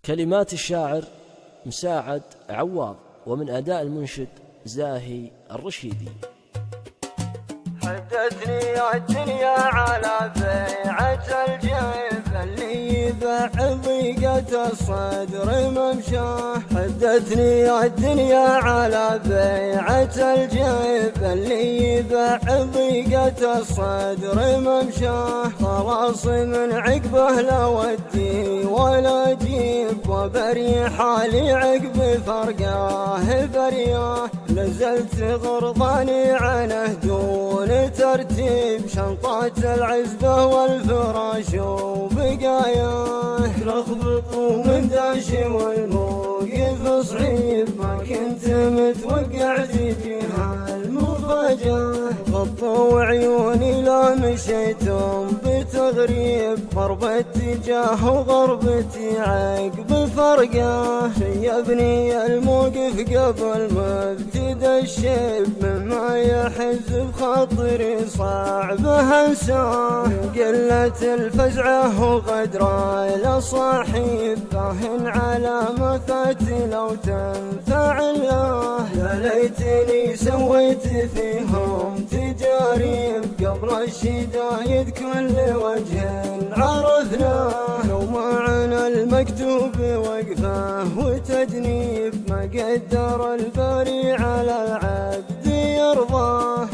كلمات الشاعر مساعد عواض، ومن أداء المنشد زاهي الرشيدي. حدثني الدنيا على بيعة الجيب اللي يبيع ضيقة الصدر ممشاه. حدثني الدنيا على بيعة الجيب اللي يبيع ضيقة الصدر ممشاه. خلاص من عقبه لا ودي ولا جيب، وبري حالي عقب فرقاه برياه. نزلت غرضاني عنه دون ترتيب، شنطات العزبة والفراش وبقاياه. لخبط ومن داشي والموقف صعيب، ما كنت متوقع تجيها المفاجأة. غطوا عيوني لا مشيتم بتغريب، غرب اتجاه وغربتي عقب فرقه. شيبني الموقف قبل ما ابتدى الشيب، مما يحز بخاطري صعب انساه. قلة الفزعه وغدره لصاحب، فاهن على ما فات لو تنفع الله. يا ليتني سويت فيهم تجاريب، قبل الشدايد كل وجه عرفناه. لو معنا المكتوب وقفه وتجنيب، ما قدر الباري على العبد يرضاه.